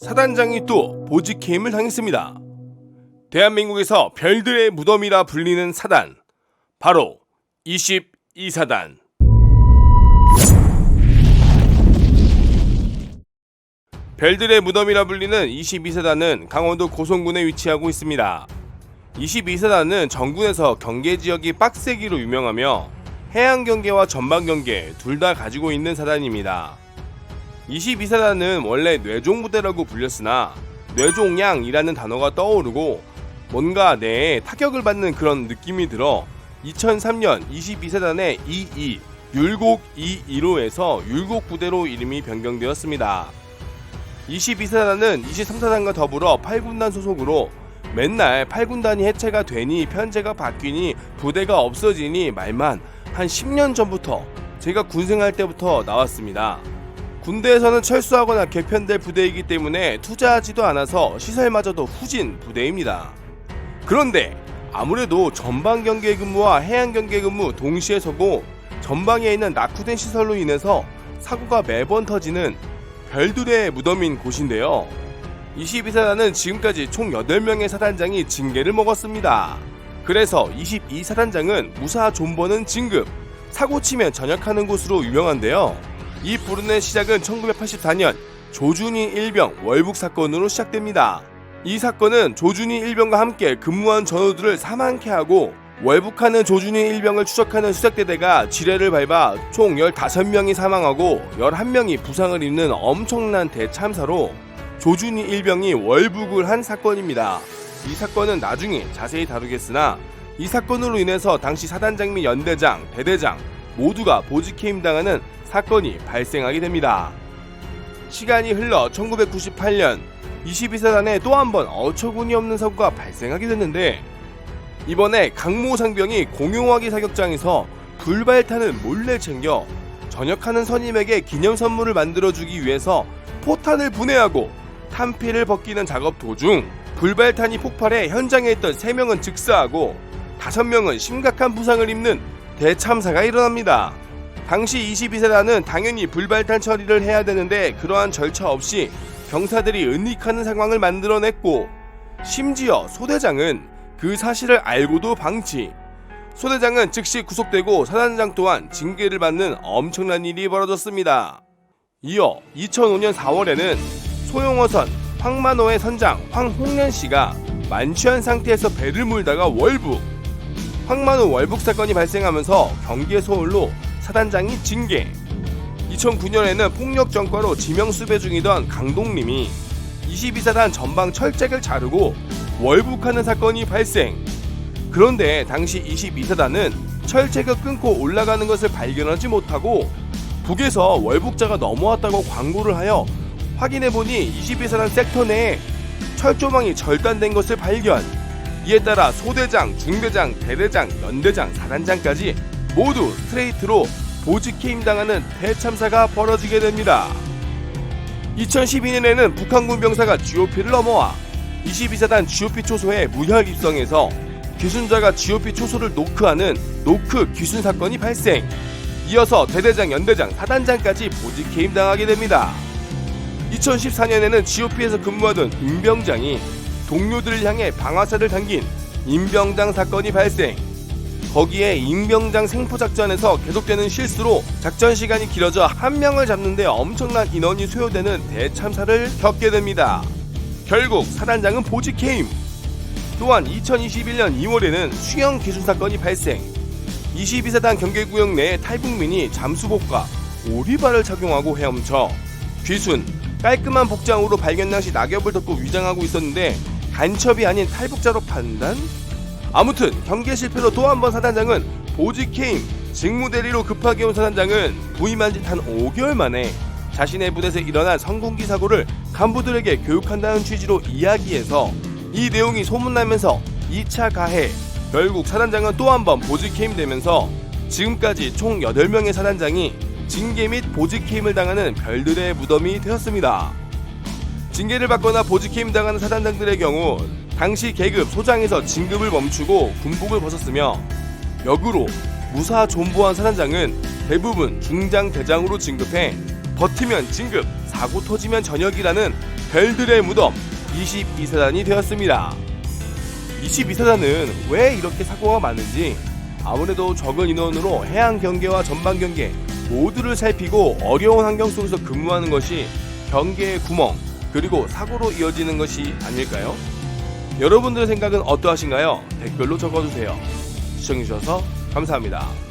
사단장이 또 보직해임을 당했습니다. 대한민국에서 별들의 무덤이라 불리는 사단, 바로 22사단. 별들의 무덤이라 불리는 22사단은 강원도 고성군에 위치하고 있습니다. 22사단은 전군에서 경계지역이 빡세기로 유명하며 해양경계와 전방경계 둘 다 가지고 있는 사단입니다. 22사단은 원래 뇌종부대라고 불렸으나 뇌종양이라는 단어가 떠오르고 뭔가 뇌에 타격을 받는 그런 느낌이 들어 2003년 22사단의 22 율곡 215에서 율곡부대로 이름이 변경되었습니다. 22사단은 23사단과 더불어 8군단 소속으로 맨날 8군단이 해체가 되니 편제가 바뀌니 부대가 없어지니 말만 한 10년 전부터 제가 군생할 때부터 나왔습니다. 군대에서는 철수하거나 개편될 부대이기 때문에 투자하지도 않아서 시설마저도 후진 부대입니다. 그런데 아무래도 전방경계 근무와 해양경계 근무 동시에 서고 전방에 있는 낙후된 시설로 인해서 사고가 매번 터지는 별들의 무덤인 곳인데요. 22사단은 지금까지 총 8명의 사단장이 징계를 먹었습니다. 그래서 22사단장은 무사 존버는 진급, 사고 치면 전역하는 곳으로 유명한데요. 이 불운의 시작은 1984년 조준희 일병 월북 사건으로 시작됩니다. 이 사건은 조준희 일병과 함께 근무한 전우들을 사망케 하고 월북하는 조준희 일병을 추적하는 수색대대가 지뢰를 밟아 총 15명이 사망하고 11명이 부상을 입는 엄청난 대참사로 조준희 일병이 월북을 한 사건입니다. 이 사건은 나중에 자세히 다루겠으나 이 사건으로 인해서 당시 사단장 및 연대장, 대대장 모두가 보직해임 당하는 사건이 발생하게 됩니다. 시간이 흘러 1998년 22사단에 또 한 번 어처구니 없는 사고가 발생하게 됐는데 이번에 강모 상병이 공용화기 사격장에서 불발탄을 몰래 챙겨 전역하는 선임에게 기념 선물을 만들어주기 위해서 포탄을 분해하고 탄피를 벗기는 작업 도중 불발탄이 폭발해 현장에 있던 3명은 즉사하고 5명은 심각한 부상을 입는 대참사가 일어납니다. 당시 22사단은 당연히 불발탄 처리를 해야 되는데 그러한 절차 없이 병사들이 은닉하는 상황을 만들어냈고 심지어 소대장은 그 사실을 알고도 방치. 소대장은 즉시 구속되고 사단장 또한 징계를 받는 엄청난 일이 벌어졌습니다. 이어 2005년 4월에는 소용어선 황만호의 선장 황홍련씨가 만취한 상태에서 배를 몰다가 월북. 황만호 월북 사건이 발생하면서 경계 소홀로 사단장이 징계. 2009년에는 폭력 전과로 지명수배 중이던 강동림이 22사단 전방 철책을 자르고 월북하는 사건이 발생. 그런데 당시 22사단은 철책을 끊고 올라가는 것을 발견하지 못하고 북에서 월북자가 넘어왔다고 광고를 하여 확인해보니 22사단 섹터 내에 철조망이 절단된 것을 발견. 이에 따라 소대장, 중대장, 대대장, 연대장, 사단장까지 모두 스트레이트로 보직해임 당하는 대참사가 벌어지게 됩니다. 2012년에는 북한군 병사가 GOP를 넘어와 22사단 GOP 초소에 무혈 입성해서 귀순자가 GOP 초소를 노크하는 노크 귀순 사건이 발생. 이어서 대대장, 연대장, 사단장까지 보직해임 당하게 됩니다. 2014년에는 GOP에서 근무하던 임병장이 동료들을 향해 방아쇠를 당긴 임병장 사건이 발생. 거기에 임병장 생포작전에서 계속되는 실수로 작전 시간이 길어져 한 명을 잡는데 엄청난 인원이 소요되는 대참사를 겪게 됩니다. 결국 사단장은 보직해임. 또한 2021년 2월에는 수영 기술 사건이 발생. 22사단 경계구역 내에 탈북민이 잠수복과 오리발을 착용하고 헤엄쳐 귀순, 깔끔한 복장으로 발견 당시 낙엽을 덮고 위장하고 있었는데 간첩이 아닌 탈북자로 판단? 아무튼 경계 실패로 또 한 번 사단장은 보직해임. 직무대리로 급하게 온 사단장은 부임한 지 한 5개월 만에 자신의 부대에서 일어난 성공기 사고를 간부들에게 교육한다는 취지로 이야기해서 이 내용이 소문나면서 2차 가해. 결국 사단장은 또 한 번 보직해임 되면서 지금까지 총 8명의 사단장이 징계 및 보직해임을 당하는 별들의 무덤이 되었습니다. 징계를 받거나 보직해임 당하는 사단장들의 경우 당시 계급 소장에서 진급을 멈추고 군복을 벗었으며 역으로 무사 존보한 사단장은 대부분 중장 대장으로 진급해 버티면 진급, 사고 터지면 전역이라는 별들의 무덤 22사단이 되었습니다. 22사단은 왜 이렇게 사고가 많은지 아무래도 적은 인원으로 해양 경계와 전방 경계 모두를 살피고 어려운 환경 속에서 근무하는 것이 경계의 구멍 그리고 사고로 이어지는 것이 아닐까요? 여러분들의 생각은 어떠하신가요? 댓글로 적어주세요. 시청해주셔서 감사합니다.